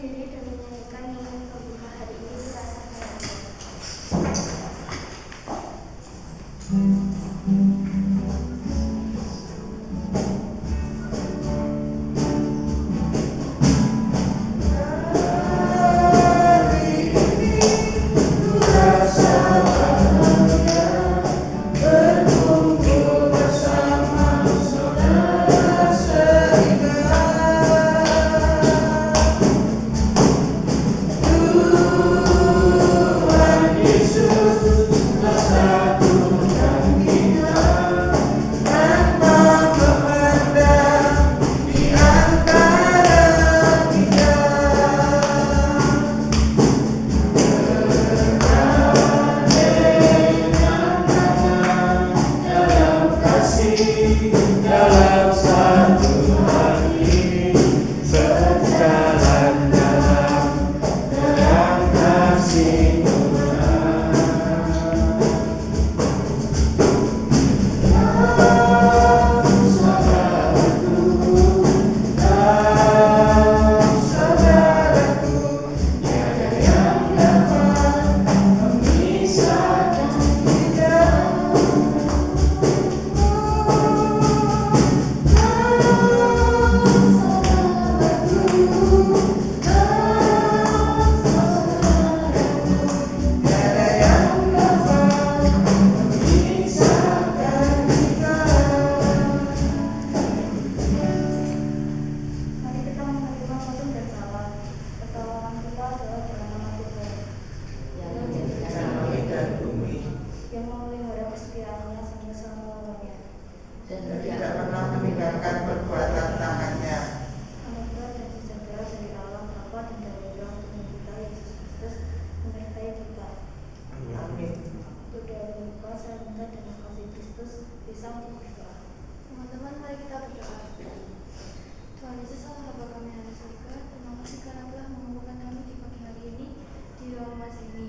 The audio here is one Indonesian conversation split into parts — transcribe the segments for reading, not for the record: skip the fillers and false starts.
berdiri dan menyanyikan nyanyian pembuka hari ini dirasakan. Teman-teman, mari kita berdoa. Tuhan Yesus, Allah Bapa kami yang ada di surga, terima kasih karena telah mengumpulkan kami di pagi hari ini di ruang emas ini.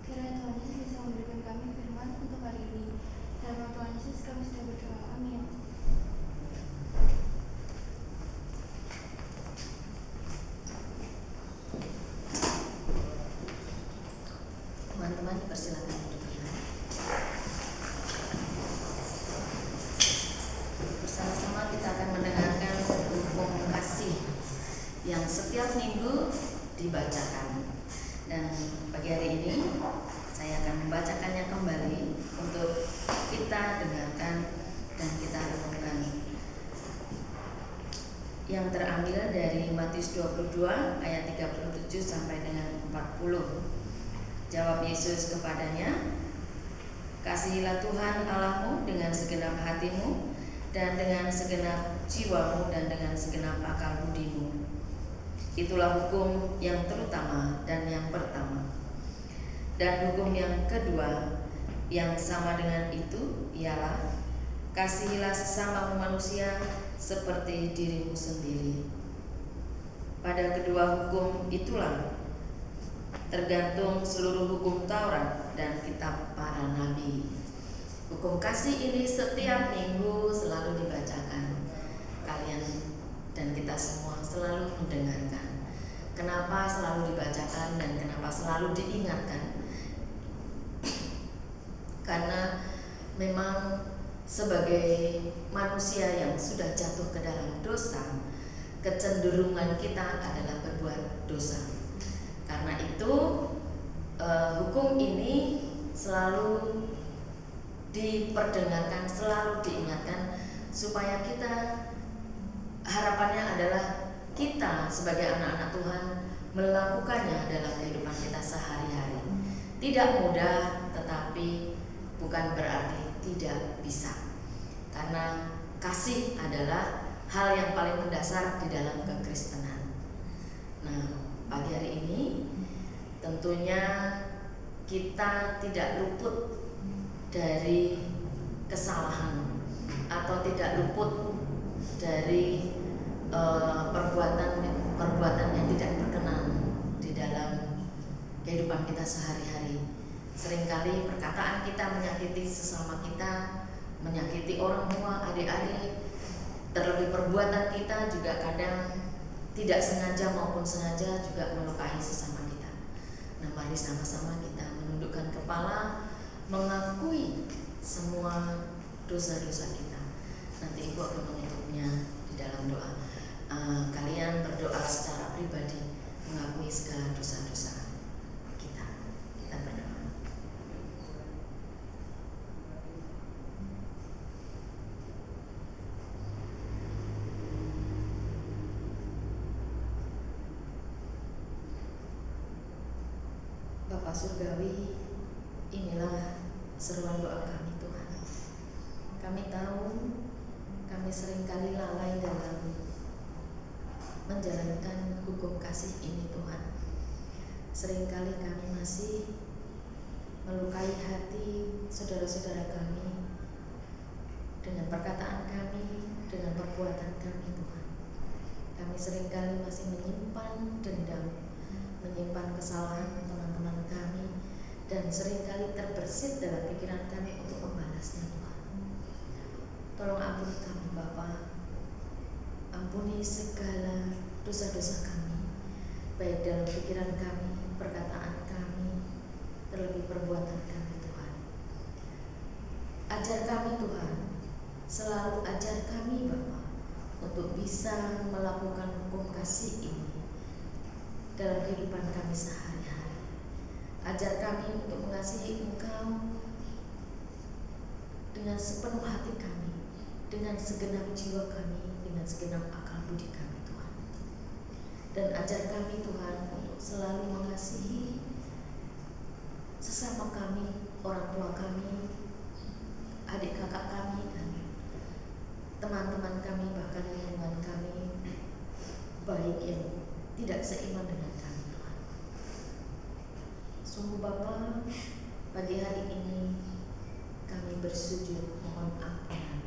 Kiranya Tuhan Yesus bisa memberikan kami firman untuk hari ini. Dalam nama Tuhan Yesus kami sudah berdoa. Amin. Teman-teman dipersilakan duduk. Bersama-sama kita akan mendengarkan hukum kasih yang setiap minggu dibacakan. Dan pagi hari ini saya akan membacakannya kembali untuk kita dengarkan dan kita renungkan. Yang terambil dari Matius 22 ayat 37 sampai dengan 40. Jawab Yesus kepadanya, "Kasihilah Tuhan Allahmu dengan segenap hatimu dan dengan segenap jiwamu dan dengan segenap akal budimu. Itulah hukum yang terutama dan yang pertama. Dan hukum yang kedua yang sama dengan itu ialah, kasihilah sesamamu manusia seperti dirimu sendiri. Pada kedua hukum itulah tergantung seluruh hukum Taurat dan kitab para nabi." Hukum kasih ini setiap minggu selalu dibacakan. Kalian dan kita semua selalu mendengarkan. Kenapa selalu dibacakan dan kenapa selalu diingatkan? Karena memang sebagai manusia yang sudah jatuh ke dalam dosa, kecenderungan kita adalah berbuat dosa. Karena itu hukum ini selalu diperdengarkan, selalu diingatkan supaya kita, harapannya adalah kita sebagai anak-anak Tuhan melakukannya dalam kehidupan kita sehari-hari. Tidak mudah, tetapi bukan berarti tidak bisa. Karena kasih adalah hal yang paling mendasar di dalam kekristenan. Nah, pagi hari ini tentunya kita tidak luput dari kesalahan atau tidak luput dari perbuatan yang tidak berkenan di dalam kehidupan kita sehari-hari. Seringkali perkataan kita menyakiti sesama kita, menyakiti orang tua, adik-adik. Terlebih perbuatan kita juga kadang tidak sengaja maupun sengaja juga melukai sesama kita. Nah, mari sama-sama kita menundukkan kepala, mengakui semua dosa-dosa kita. Nanti Ibu akan menutupnya di dalam doa. Kalian berdoa secara pribadi, mengakui segala dosa-dosa kita. Kita berdoa. Bapa Surgawi, inilah seruan doa kami Tuhan. Kami tahu kami seringkali lalai dalam menjalankan hukum kasih ini Tuhan. Seringkali kami masih melukai hati saudara-saudara kami dengan perkataan kami, dengan perbuatan kami Tuhan. Kami seringkali masih menyimpan dendam, menyimpan kesalahan teman-teman kami, dan seringkali terbersit dalam pikiran kami untuk membalasnya Tuhan. Tolong ampuni kami Bapa, ampuni segala dosa-dosa kami, baik dalam pikiran kami, perkataan kami, terlebih perbuatan kami Tuhan. Ajar kami Tuhan, selalu ajar kami Bapa, untuk bisa melakukan hukum kasih ini dalam kehidupan kami sehari-hari. Ajar kami untuk mengasihi Engkau dengan sepenuh hati kami, dengan segenap jiwa kami, dengan segenap akal budi kami Tuhan. Dan ajar kami Tuhan untuk selalu mengasihi sesama kami, orang tua kami, adik kakak kami, dan teman-teman kami, bahkan lingkungan kami, baik yang tidak seiman dengan kami Tuhan. Sungguh Bapa, pagi hari ini kami bersujud mohon ampunan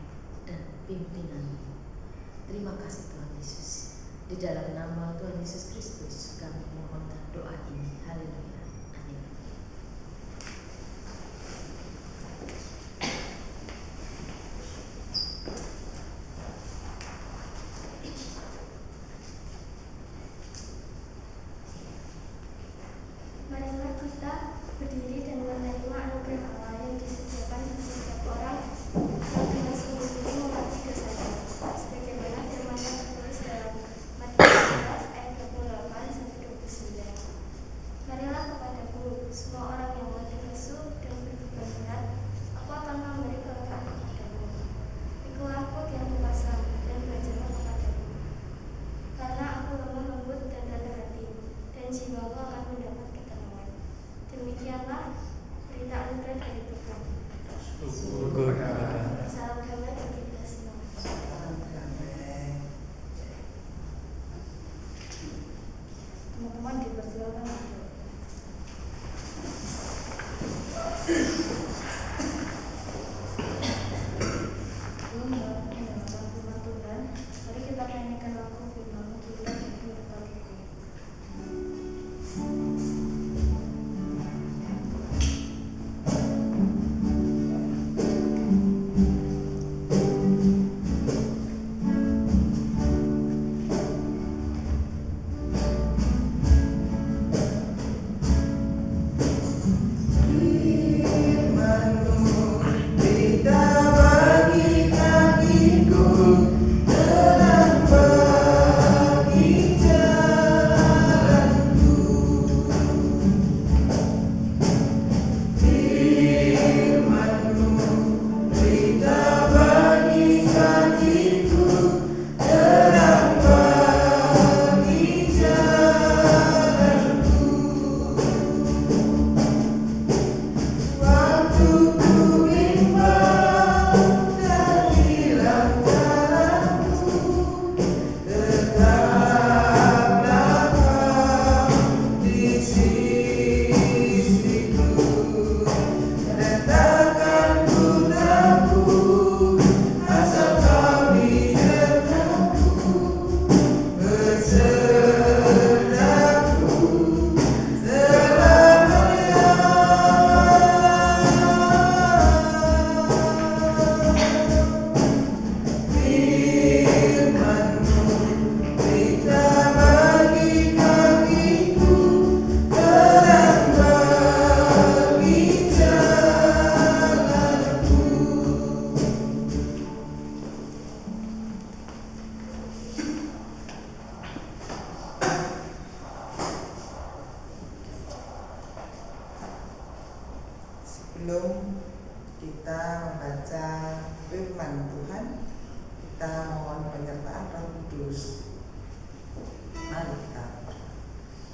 dan pimpinan. Terima kasih Tuhan Yesus. Di dalam nama Tuhan Yesus Kristus kami mohonkan doa ini. Haleluya. Amin. Marilah kita berdiri dan menerima anugerah Allah yang disediakan bagi setiap orang yang dengan sungguh-sungguh mematuhi dosanya, sebagaimana firman yang tertulis dalam Matius 11 ayat 28-29. Marilah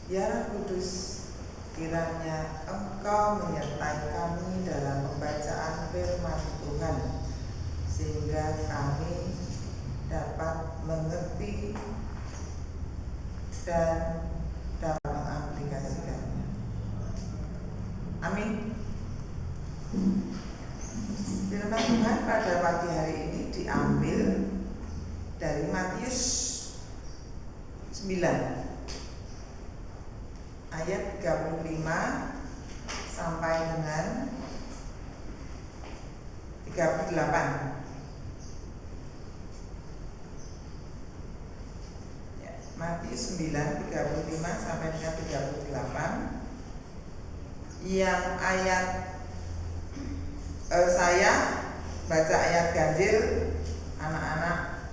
Ya Roh Kudus, kiranya Engkau menyertai kami dalam pembacaan firman Tuhan, sehingga kami dapat mengerti dan dapat mengaplikasikannya. Amin. Firman Tuhan pada pagi hari ini diambil dari Matius 9 ayat 35 sampai dengan 38. Matius 9 35 sampai dengan 38. Yang ayat saya baca ayat ganjil, anak-anak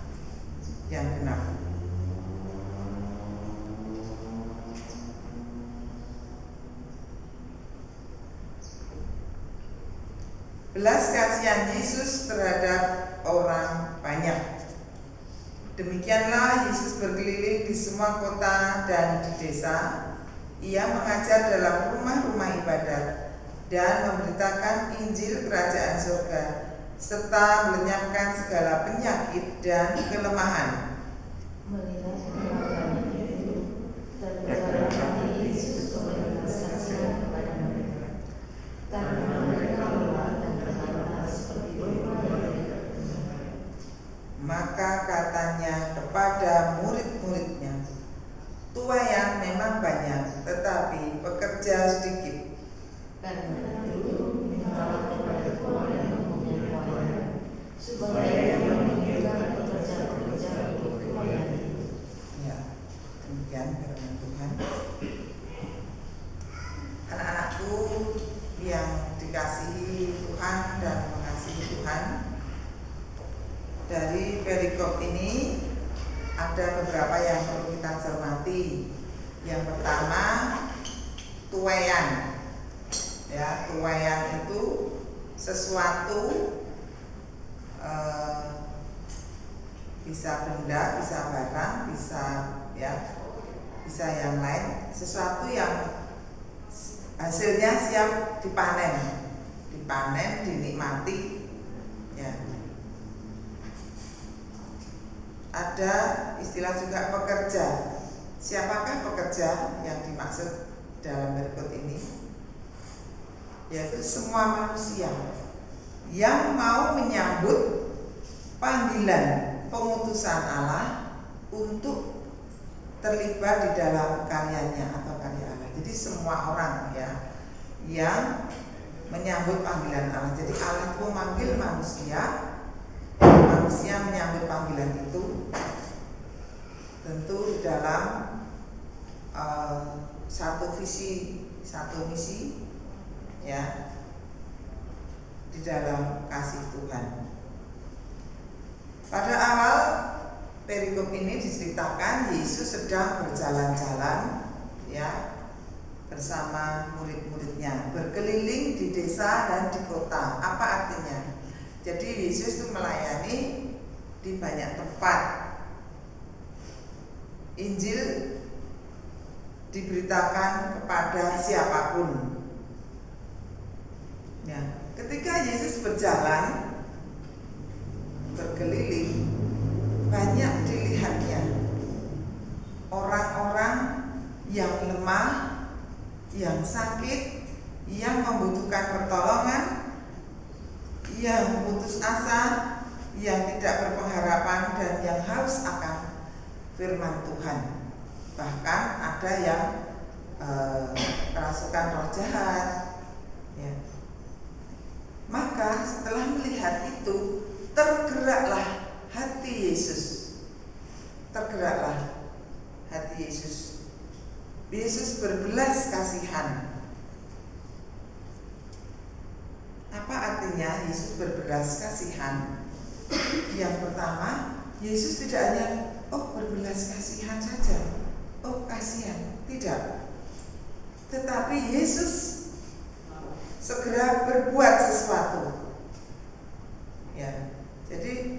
yang genap. Belas kasihan Yesus terhadap orang banyak. Demikianlah Yesus berkeliling di semua kota dan di desa. Ia mengajar dalam rumah-rumah ibadat dan memberitakan Injil Kerajaan Surga, serta melenyapkan segala penyakit dan kelemahan. Melihat orang banyak itu, tergeraklah hati Yesus membelas kasihan kepada mereka, karena mereka lemah dan berharga seperti burung yang tidak berguna. Maka katanya kepada murid-muridnya, tuaian memang banyak, tetapi pekerja sedikit. Karena itu, mintalah kepada Tuhan yang mempunyai tuaian, supaya Ia mengirimkan pekerja-pekerja untuk tuaian itu. Ya, demikian firman Tuhan. Anak-anakku yang dikasihi Tuhan dan mengasihi Tuhan, dari perikop ini ada beberapa yang perlu kita cermati. Yang pertama, tuaian. Ya, tuaian itu sesuatu, bisa benda, bisa barang, bisa yang lain, sesuatu yang hasilnya siap dipanen, dinikmati. Ya. Ada istilah juga pekerja. Siapakah pekerja yang dimaksud dalam berikut ini? Yaitu semua manusia yang mau menyambut panggilan pengutusan Allah untuk terlibat di dalam karyanya atau karya Allah. Jadi semua orang ya yang menyambut panggilan Allah. Jadi Allah itu memanggil manusia, manusia menyambut panggilan itu tentu di dalam satu visi, satu misi, ya, di dalam kasih Tuhan. Pada awal perikop ini diceritakan Yesus sedang berjalan-jalan, ya, bersama murid-muridnya, berkeliling di desa dan di kota. Apa artinya? Jadi Yesus itu melayani di banyak tempat. Injil diberitakan kepada siapapun. Ya, ketika Yesus berjalan berkeliling, banyak dilihatnya orang-orang yang lemah, yang sakit, yang membutuhkan pertolongan, yang putus asa, yang tidak berpengharapan, dan yang haus akan firman Tuhan. Bahkan ada yang kerasukan roh jahat, ya. Maka setelah melihat itu, tergeraklah hati Yesus. Tergeraklah hati Yesus. Yesus berbelas kasihan. Apa artinya Yesus berbelas kasihan? Yang pertama, Yesus tidak hanya berbelas kasihan saja, kasihan, tidak. Tetapi Yesus segera berbuat sesuatu. Ya, jadi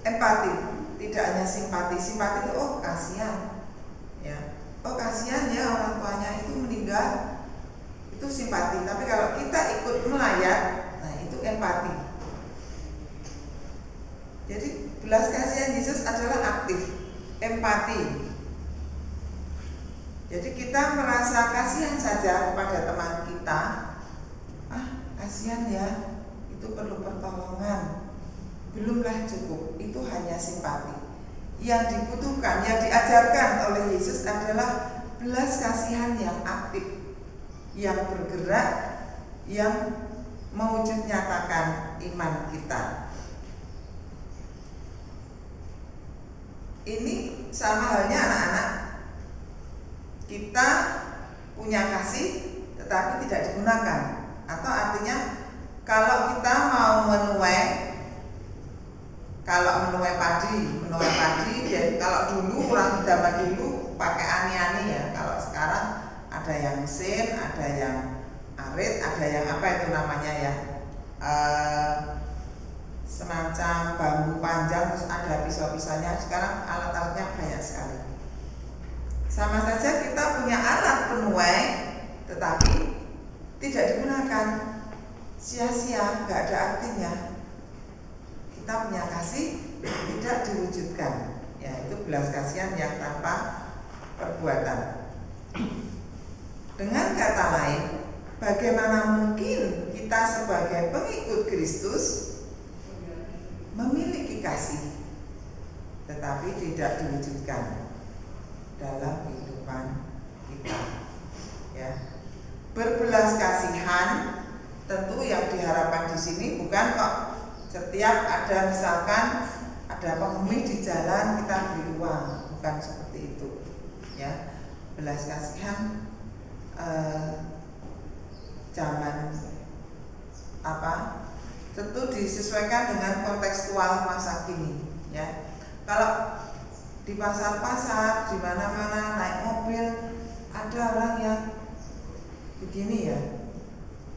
empati, tidak hanya simpati. Simpati itu kasihan, ya. oh kasihan ya orang tuanya itu meninggal, itu simpati. Tapi kalau kita ikut melayat, nah itu empati. Jadi belas kasihan Yesus adalah aktif, empati. Jadi kita merasa kasihan saja kepada teman kita, kasihan ya, itu perlu pertolongan, belumlah cukup, itu hanya simpati. Yang dibutuhkan, yang diajarkan oleh Yesus adalah belas kasihan yang aktif, yang bergerak, yang mewujud nyatakan iman kita. Ini sama halnya anak-anak. Kita punya kasih tetapi tidak digunakan. Atau artinya kalau kita mau menuai padi, jadi kalau dulu orang zaman dulu pakai ani-ani ya. Kalau sekarang ada yang mesin, ada yang arit, ada yang apa itu namanya ya, semacam bambu panjang terus ada pisau-pisaunya. Sekarang alat-alatnya banyak sekali. Sama saja kita punya alat penuai tetapi tidak digunakan, sia-sia, nggak ada artinya. Kita punya kasih tidak diwujudkan, ya itu belas kasihan yang tanpa perbuatan. Dengan kata lain, bagaimana mungkin kita sebagai pengikut Kristus memiliki kasih tetapi tidak diwujudkan dalam kehidupan kita, ya. Berbelas kasihan tentu yang diharapkan di sini bukan kok setiap ada misalkan ada pengemis di jalan kita beri uang, bukan seperti itu, ya. Belas kasihan zaman tentu disesuaikan dengan kontekstual masa kini, ya. Kalau di pasar-pasar, di mana-mana naik mobil ada orang yang begini ya,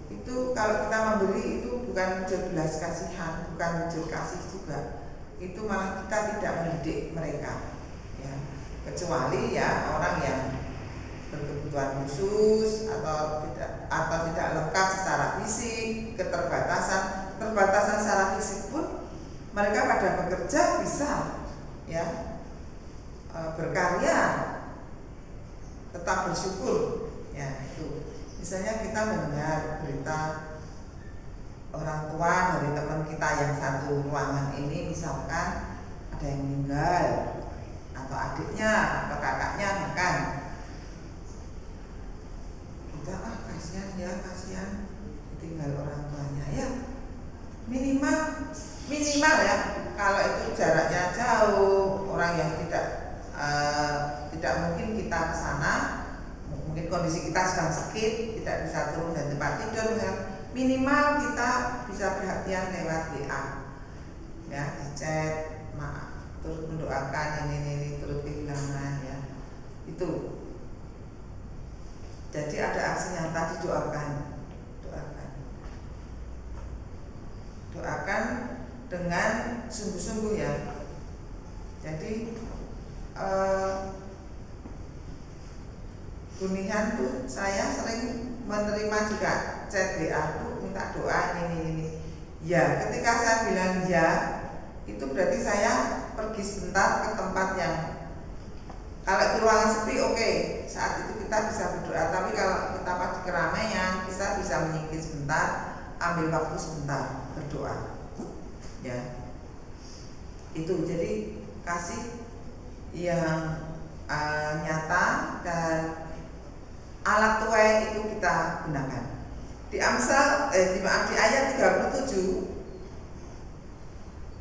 itu kalau kita memberi itu bukan wujud belas kasihan, bukan wujud kasih juga, itu malah kita tidak mendidik mereka, ya. Kecuali ya orang yang berkebutuhan khusus atau tidak lengkap secara fisik, keterbatasan secara fisik pun mereka pada bekerja bisa, ya, berkarya, tetap bersyukur, ya itu. Misalnya kita mendengar berita orang tua dari teman kita yang satu ruangan ini, misalkan ada yang meninggal atau adiknya atau kakaknya bahkan, kita kasihan ya, kasihan tinggal orang tuanya, ya minimal ya, kalau itu jaraknya jauh, orang yang tidak mungkin kita ke sana, mungkin kondisi kita sedang sakit, tidak bisa turun dari tempat tidur, ya. Minimal kita bisa perhatian lewat WA, ya, di chat, terus mendoakan ini turut kehilangan, ya, itu. Jadi ada aksi nyata, doakan dengan sungguh-sungguh, ya. Jadi Bunihan tuh saya sering menerima juga chat WA tuh minta doa ini. Ya, ketika saya bilang ya, itu berarti saya pergi sebentar ke tempat yang, kalau itu ruangan sepi, oke, saat itu kita bisa berdoa. Tapi kalau kita pada keramaian, kita bisa menyingkir sebentar, ambil waktu sebentar berdoa, ya. Itu jadi kasih yang nyata dan alat tuai itu kita gunakan. Di di ayat 37,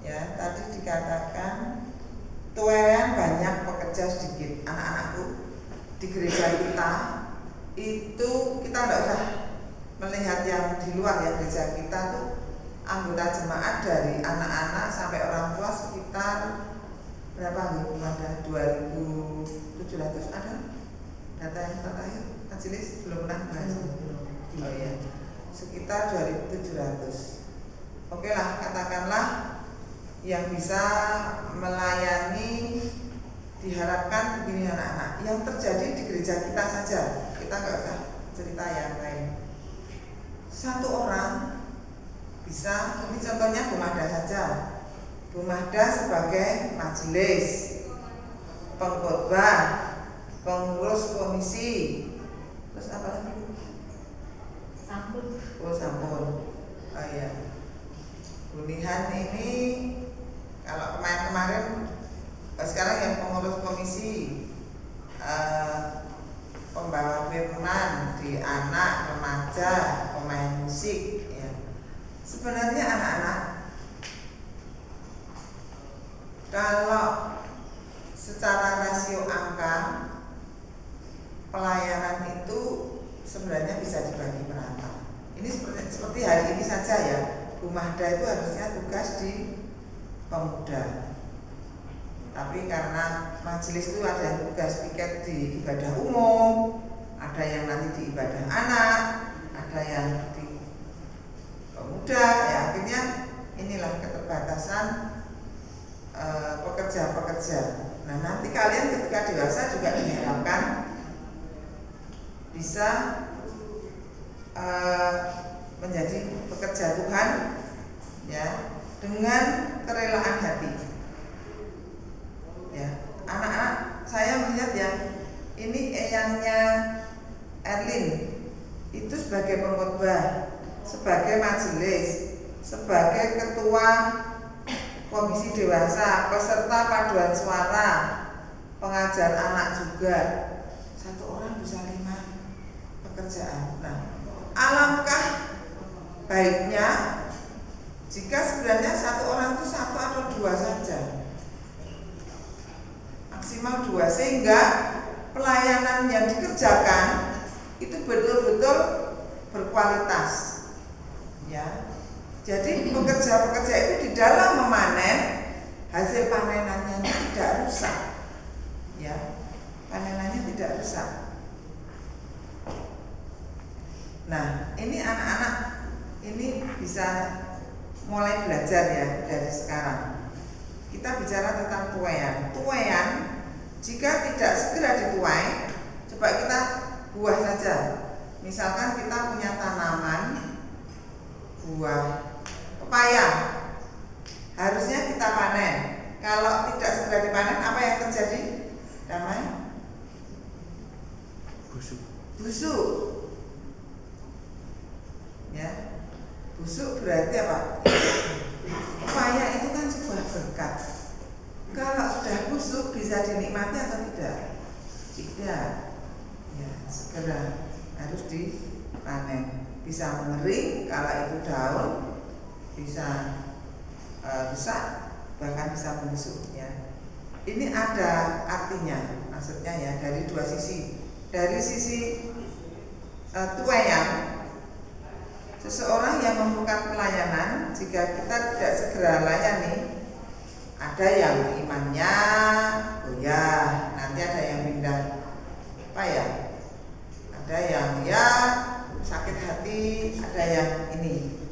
ya, tadi dikatakan tuaian banyak, pekerja sedikit. Anak-anakku, di gereja kita itu kita tidak usah melihat yang di luar, ya. Gereja kita tuh anggota jemaat dari anak-anak sampai orang tua sekitar berapa? Ada 2.700 ada data yang terakhir. Majelis belum pernah bahas. Oh iya, sekitar 2.700. Oke lah, katakanlah yang bisa melayani diharapkan begini anak-anak. Yang terjadi di gereja gereja kita saja, kita nggak usah cerita yang lain. Satu orang bisa, ini contohnya Bu Mahda saja. Bu Mahda sebagai majelis, pengkhotbah, pengurus komisi, terus apa lagi? Sampun. Oh sampun. Oh iya. Bulihan ini kalau kemarin sekarang yang pengurus komisi, pembawa firman di anak, remaja, pemain musik, ya. Sebenarnya anak-anak kalau secara rasio angka pelayanan itu sebenarnya bisa dibagi merata. Ini seperti hari ini saja ya, Bu Mahda itu harusnya tugas di pemuda. Tapi karena majelis itu ada yang tugas piket di ibadah umum, ada yang nanti di ibadah anak, ada yang di pemuda, ya akhirnya inilah keterbatasan pekerja-pekerja. Nah nanti kalian ketika dewasa juga diharapkan bisa menjadi pekerja Tuhan, ya, dengan kerelaan hati. Ya, anak-anak saya melihat ya, ini eyangnya Erlin itu sebagai pengkhotbah, sebagai majelis, sebagai ketua komisi dewasa, peserta paduan suara, pengajar anak juga. Satu orang bisa 5 pekerjaan. Nah, alangkah baiknya jika sebenarnya satu orang itu 1 atau 2 saja, maksimal 2, sehingga pelayanan yang dikerjakan itu betul-betul berkualitas, ya. Jadi pekerja-pekerja itu di dalam memanen, hasil panenannya tidak rusak, ya, panenannya tidak rusak. Nah, ini anak-anak ini bisa mulai belajar ya dari sekarang. Kita bicara tentang tuaian. Tuaian jika tidak segera dituai, coba kita buah saja. Misalkan kita punya tanaman buah pepaya, harusnya kita panen. Kalau tidak segera dipanen, apa yang terjadi? Namanya busuk. Ya, busuk berarti apa? Pepaya itu kan sebuah berkat. Kalau sudah busuk bisa dinikmati atau tidak? Tidak. Ya, segera harus dipanen. Bisa mengering, kalau itu daun bisa rusak, bahkan bisa membusuk. Ya. Ini ada artinya, maksudnya ya dari 2 sisi. Dari sisi tuaian, seseorang yang memerlukan pelayanan, jika kita tidak segera layani, ada yang imannya goyah, nanti ada yang pindah apa ya, ada yang ya sakit hati, ada yang ini,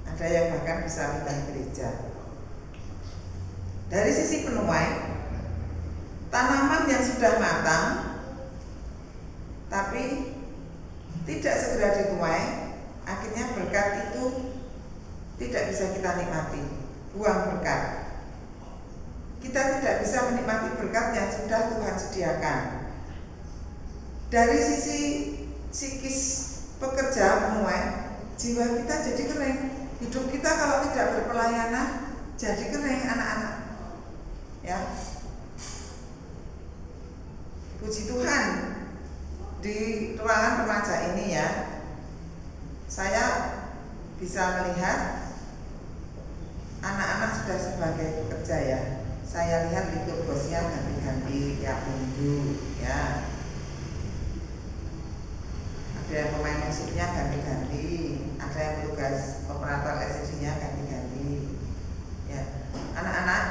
ada yang bahkan bisa pindah gereja. Dari sisi penuai, tanaman yang sudah matang tapi tidak segera dituai, akhirnya berkat itu tidak bisa kita nikmati, buang berkat. Kita tidak bisa menikmati berkat yang sudah Tuhan sediakan. Dari sisi psikis pekerja penuai, jiwa kita jadi kering. Hidup kita kalau tidak berpelayanan jadi kering, anak-anak. Ya, puji Tuhan, di ruangan remaja ini ya, saya bisa melihat anak-anak sudah sebagai pekerja ya. Saya lihat liturgosnya ganti-ganti tiap minggu ya. Ada yang pemain musiknya ganti-ganti, ada yang tugas operator SSD-nya ganti-ganti. Ya, anak-anak,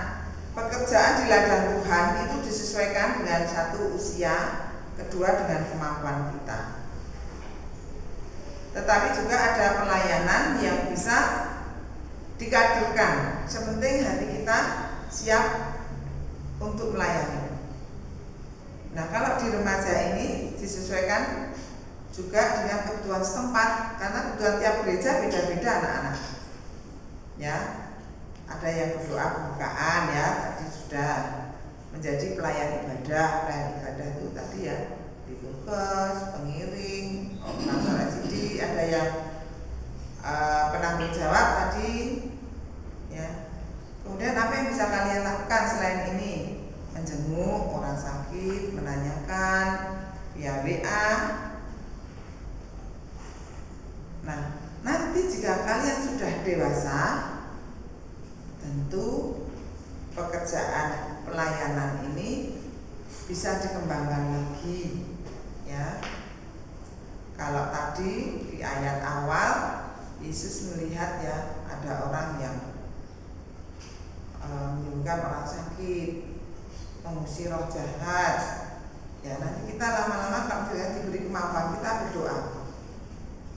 pekerjaan di ladang Tuhan itu disesuaikan dengan satu usia, kedua dengan kemampuan kita. Tetapi juga ada pelayanan yang bisa dikaderkan, sepenting hati kita siap untuk melayani. Nah, kalau di remaja ini disesuaikan juga dengan kebutuhan setempat, karena kebutuhan tiap gereja beda-beda anak-anak. Ya, ada yang berdoa pembukaan ya, tadi sudah menjadi pelayan ibadah. Pelayan ibadah itu tadi ya, liturgus, pengiring, pengacara CD, ada yang penanggung jawab tadi. Ya. Kemudian apa yang bisa kalian lakukan selain ini? Menjenguk orang sakit, menanyakan via WA. Nah, nanti jika kalian sudah dewasa, tentu pekerjaan pelayanan ini bisa dikembangkan lagi, ya. Kalau tadi di ayat awal Yesus melihat ya ada orang yang menyembuhkan orang sakit, mengusir roh jahat. Ya, nanti kita lama-lama kalau sudah diberi kemampuan kita berdoa.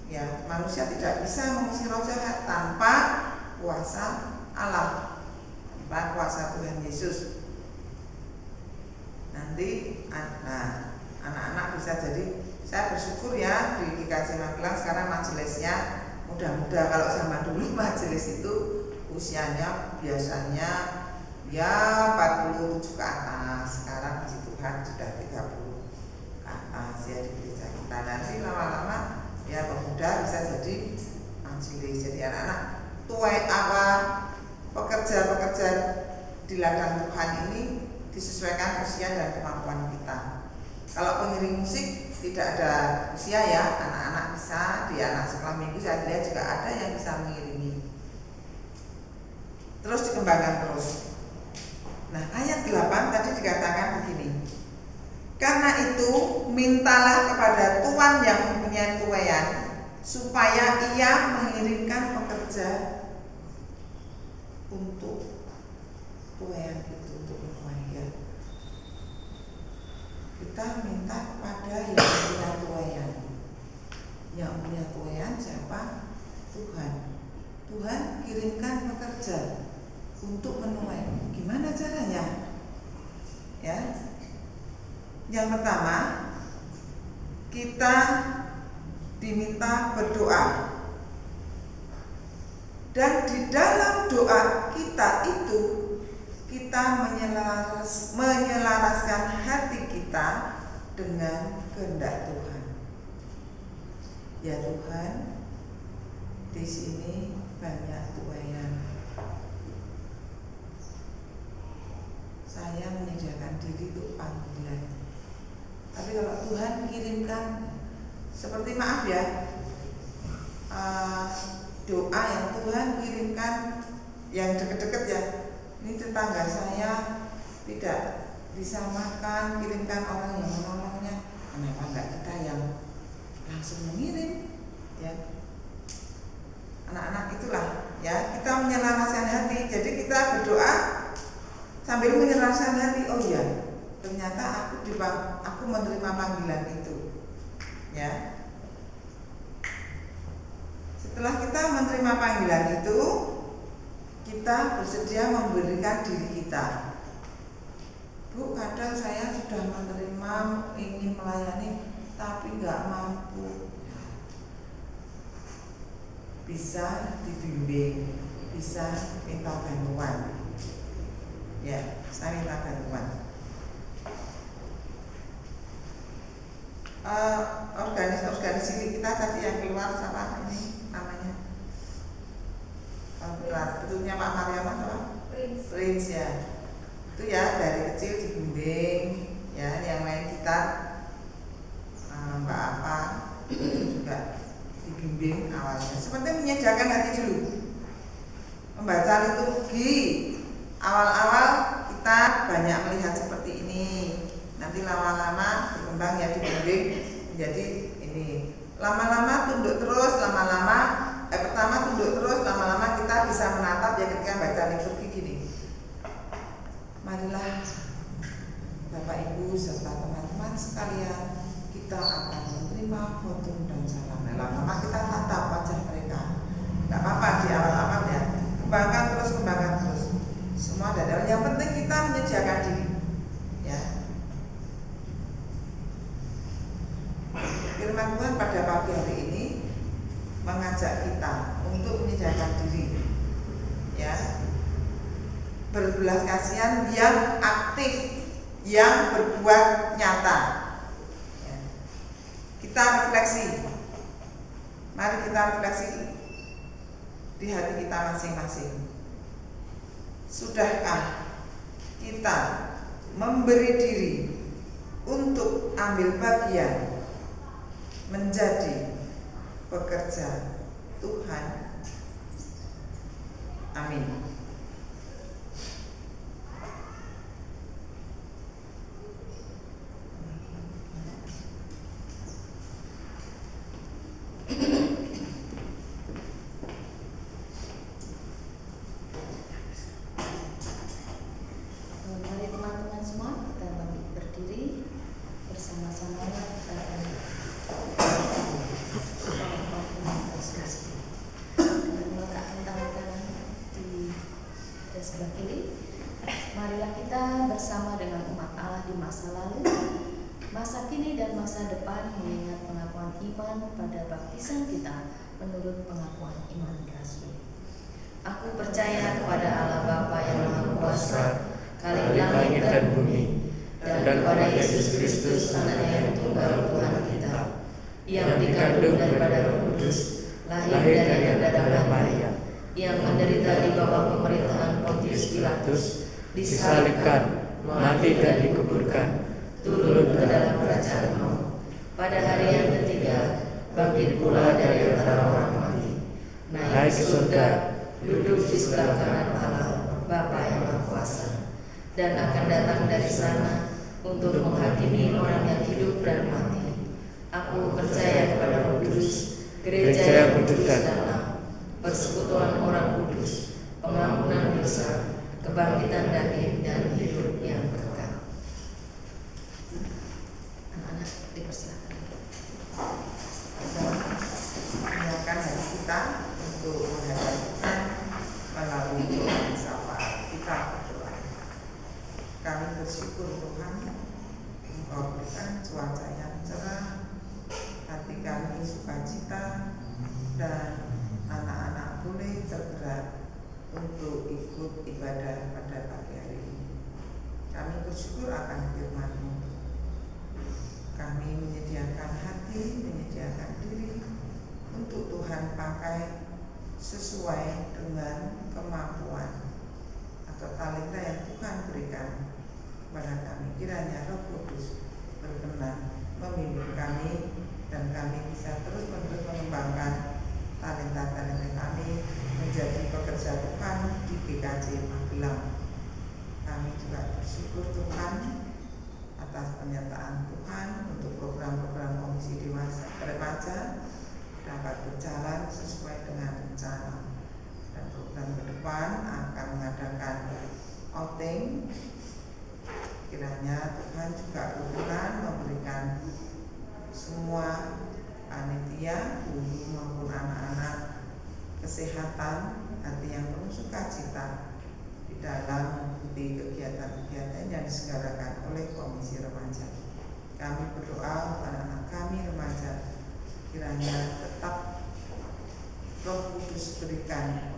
Ya, manusia tidak bisa mengusir roh jahat tanpa kuasa Allah, tanpa kuasa Tuhan Yesus. Nanti, nah, anak-anak bisa jadi, saya bersyukur ya di GKJ Magelang sekarang majelisnya muda-muda. Kalau zaman dulu majelis itu usianya biasanya ya 47 ke atas. Sekarang puji Tuhan sudah 30 ke atas ya di gereja kita. Nanti lama-lama ya pemuda bisa jadi majelis. Jadi anak-anak tua apa pekerja-pekerja di ladang Tuhan ini disesuaikan usia dan kemampuan kita. Kalau pengiring musik tidak ada usia ya, anak-anak bisa di anak sekolah minggu saya lihat juga ada yang bisa mengiringi. Terus dikembangkan terus. Nah, ayat 8 tadi dikatakan begini. Karena itu mintalah kepada Tuhan yang mempunyai tuaian supaya ia mengirimkan pekerja untuk tuaian itu, untuk menuai. Kita minta kepada yang punya tuaian. Yang punya tuaian siapa? Tuhan. Tuhan kirimkan pekerja untuk menuai. Gimana caranya? Ya. Yang pertama, kita diminta berdoa. Dan di dalam doa kita itu kita menyelaraskan hati kita dengan kehendak Tuhan. Ya Tuhan, di sini banyak tuaian. Saya menyediakan diri untuk panggilan. Tapi kalau Tuhan kirimkan, seperti maaf ya, doa yang Tuhan kirimkan yang deket-deket ya, ini tetangga saya tidak bisa makan, kirimkan orang yang menolongnya. Kenapa enggak kita yang langsung mengirim? Ya, anak-anak itulah ya, kita menyelaraskan hati. Jadi kita berdoa sambil menyelaraskan hati. Oh iya, ternyata aku menerima panggilan itu. Ya. Setelah kita menerima panggilan itu, kita bersedia memberikan diri kita. Bu, kadang saya sudah menerima, ingin melayani, tapi nggak mampu. Bisa dibimbing, bisa minta bantuan. Ya, saya minta bantuan. Organisasi kita tadi yang keluar sama ini namanya betulnya Pak Mariaman apa? Prince ya. Itu ya dari kecil dibimbing ya, yang lain kita Mbak Apa itu juga dibimbing awalnya. Seperti menyediakan hati dulu, membaca liturgi. Awal-awal kita banyak melihat seperti ini, nanti lama-lama berkembang ya, dibimbing menjadi ini. Lama-lama tunduk terus, pertama tunduk terus, lama-lama kita bisa menatap ya ketika baca liturgi gini. Marilah Bapak Ibu serta teman-teman sekalian, kita akan menerima khotbah dan salam. Lama-lama kita tatap wajah mereka. Gak apa-apa di awal-awal ya, kembangkan terus. Semua ada. Yang penting kita menyediakan diri, ya. berbelas kasihan yang aktif, yang berbuat nyata. Ya. Kita refleksi. Mari kita refleksi di hati kita masing-masing. Sudahkah kita memberi diri untuk ambil bagian menjadi pekerja Tuhan? Amin. Mari teman-teman semua kita berdiri bersama-sama kita akan dengan meletakkan tangan kanan di sebelah kiri. Marilah kita bersama dengan umat Allah di masa lalu, masa kini dan masa depan mengingat pengakuan iman pada baptisan kita menurut pengakuan iman Rasul. Aku percaya kepada Allah Bapa yang Maha Kuasa, Khalik langit dan bumi, dan kepada Yesus Kristus anaknya yang tunggal Tuhan kita, yang dikandung daripada Roh Kudus, lahir dari darah Maria, yang menderita di bawah pemerintahan Pontius Pilatus, disalibkan, mati dan dikuburkan, turun ke dalam kerajaan maut. Pada hari yang ketiga, bangkit pula dari antara orang mati, naik ke surga, duduk di sebelah kanan Allah, Bapa yang Maha Kuasa, dan akan datang dari sana untuk menghakimi orang yang hidup dan mati. Aku percaya kepada Roh Kudus, gereja yang kudus dan am, persekutuan orang kudus, pengampunan dosa, kebangkitan daging dan hidup yang kekal. Anak-anak dipersilakan. Menyiapkan hati kita untuk menghadap Tuhan melalui doa syafaat. Kita berdoa. Kami bersyukur Tuhan, Engkau berikan cuaca yang cerah, hati kami sukacita, dan anak-anak boleh tergerak untuk ikut ibadah pada pagi hari ini. Kami bersyukur akan firman-Mu. Kami menyediakan hati, menyediakan diri untuk Tuhan pakai sesuai dengan kemampuan atau talenta yang Tuhan berikan kepada kami. Kiranya Roh Kudus berkenan memimpin kami, dan kami bisa terus-menerus mengembangkan talenta-talenta kami menjadi pekerja Tuhan di GKJ Magelang. Kami juga bersyukur Tuhan atas penyertaan Tuhan untuk program-program Komisi Dewasa Remaja dapat berjalan sesuai dengan rencana, dan program ke depan akan mengadakan outing. Kiranya Tuhan juga berkenan memberikan semua panitia, guru maupun anak-anak kesehatan, hati yang penuh sukacita di dalam mengikuti kegiatan-kegiatan yang diselenggarakan oleh Komisi Remaja. Kami berdoa untuk anak-anak kami remaja, kiranya tetap Roh Kudus berikan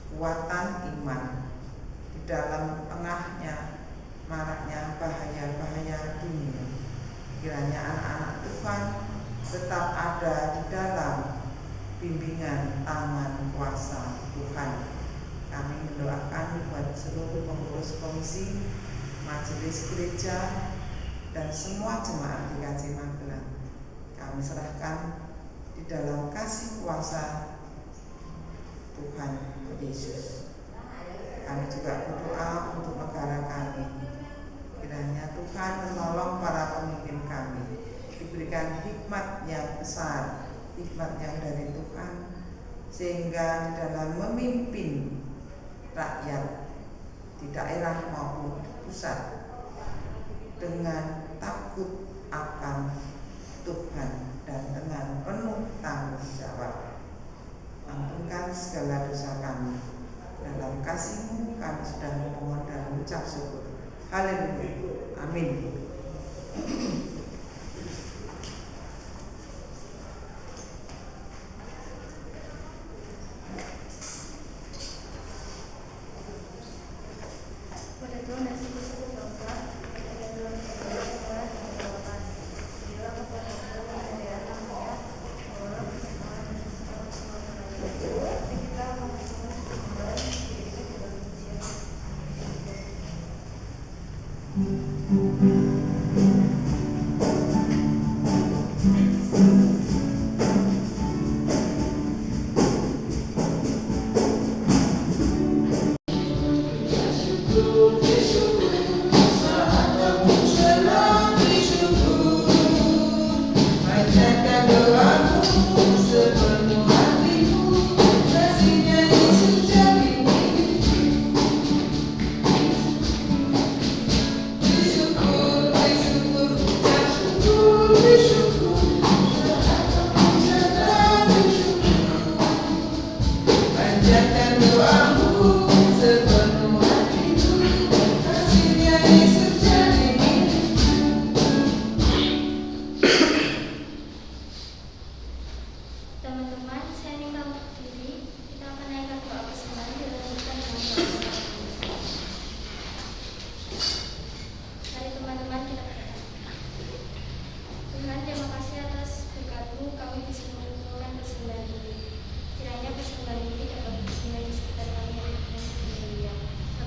kekuatan iman di dalam tengahnya maraknya bahaya-bahaya dunia. Kiranya anak-anak Tuhan tetap ada di dalam bimbingan tangan kuasa Tuhan. Kami mendoakan buat seluruh pengurus komisi, majelis gereja, dan semua jemaat GKJ Magelang. Kami serahkan di dalam kasih kuasa Tuhan Yesus. Kami juga berdoa untuk negara kami. Kiranya Tuhan menolong para pemimpin kami, diberikan hikmat yang besar, hikmat yang dari Tuhan, sehingga di dalam memimpin rakyat di daerah maupun di pusat dengan takut akan Tuhan dan dengan penuh tanggung jawab. Ampunkan segala dosa kami. Dalam kasih-Mu kami sudah memohon dan mengucap syukur. Haleluya. Amin. Teman-teman, saya minta untuk diri. Kita akan naikkan doa persembahan dilanjutkan dengan doa. Mari teman-teman kita berdoa. Tuhan, terima kasih atas berkat-Mu kami bisa mengumpulkan persembahan ini. Kiranya persembahan ini dapat bersinar di sekitar kami dan bermulia.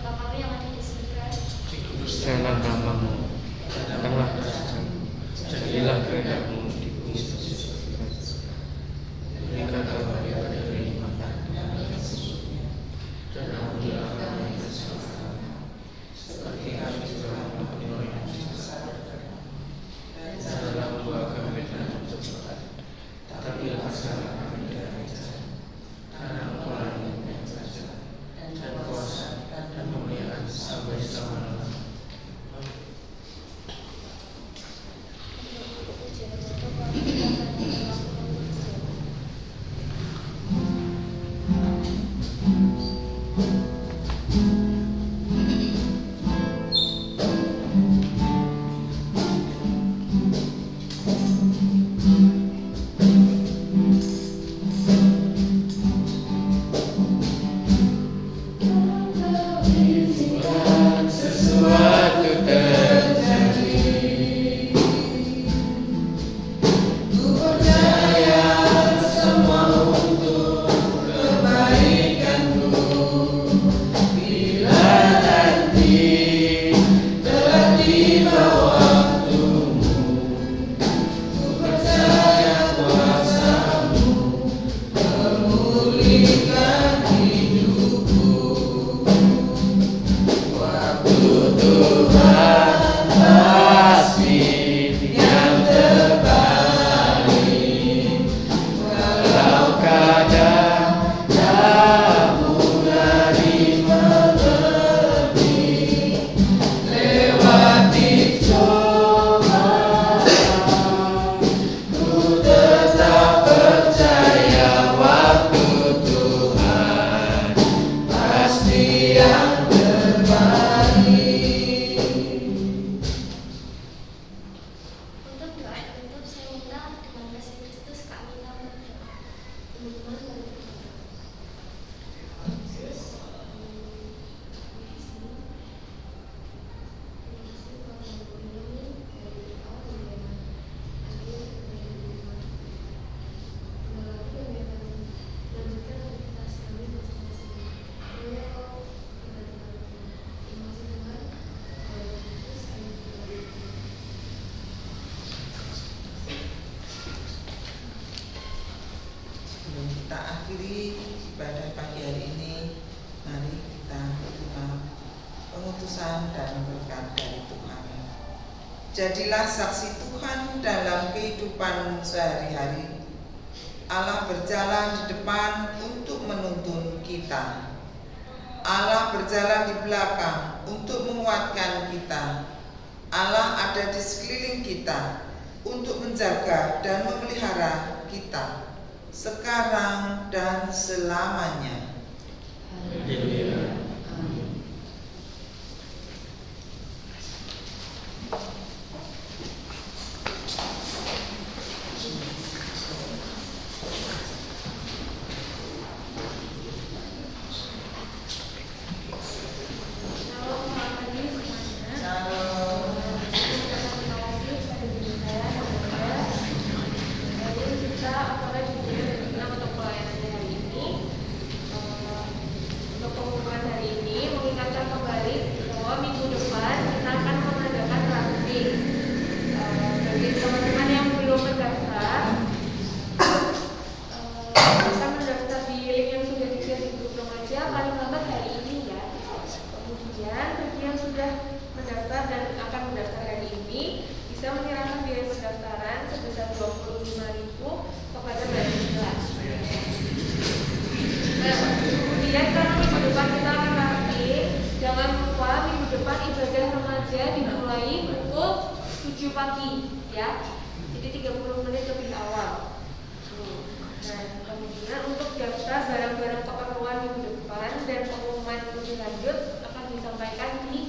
Bapa kami yang ada di surga, dikuduskanlah namamu, datanglah kerajaanmu, jadilah kehendak-Mu di bumi seperti di surga. Berikan kami pada hari ini makan kami yang sesungguhnya, dan ampunilah kami dosa kami, seperti kami juga mengampuni orang yang berdosa kepada kami. Dan janganlah membawa kami ke dalam pencobaan, tapi lepaskanlah kami dari jahat. Karena Engkau lah yang punya kerajaan dan kuasa dan kemuliaan sampai selama-lamanya. pujian Bapa kami yang ada di surga. Sesuatu terjadi, ku percaya semua untuk kebaikanku. Bila nanti telah tiba waktumu, ku percaya kuasa-Mu memulihkan hidupku. Waktu Tuhan pasti yang terbaik. Walau kadang tak mudah dimengerti, lewati cobaan, ku tetap percaya waktu Tuhan pasti yang Untuk doa penutup, saya minta dengan kasih Kristus Kak Mina berdoa. Teman-teman mari kita berdoa. Yesus, terima kasih Tuhan yang melindungi dari awal hingga akhir kehidupan. Kembali kami akan melanjutkan aktivitas kami masing-masing. Doa kau kepada Tuhan. Terima kasih Tuhan. Oleh Yesus kami berdoa. Sebelum kita akhiri ibadah pagi hari ini, mari kita berdoa pengutusan dan berkat dari Tuhan. Jadilah saksi Tuhan dalam kehidupan sehari-hari. Allah berjalan di depan untuk menuntun kita. Allah berjalan di belakang untuk menguatkan kita. Allah ada di sekeliling kita untuk menjaga dan memelihara kita sekarang dan selamanya. Haleluya. Amin. Shalom, selamat pagi semuanya. Shalom. Terima kasih pada diri saya dan Anda. Jadi kita akan juga untuk pelayanan hari ini. Untuk pengumuman hari ini mengingatkan kembali bahwa minggu depan kita akan pagi ya. Jadi 30 menit lebih awal. Nah, kemudian untuk daftar barang-barang keperluan minggu depan dan pengumuman lebih lanjut akan disampaikan di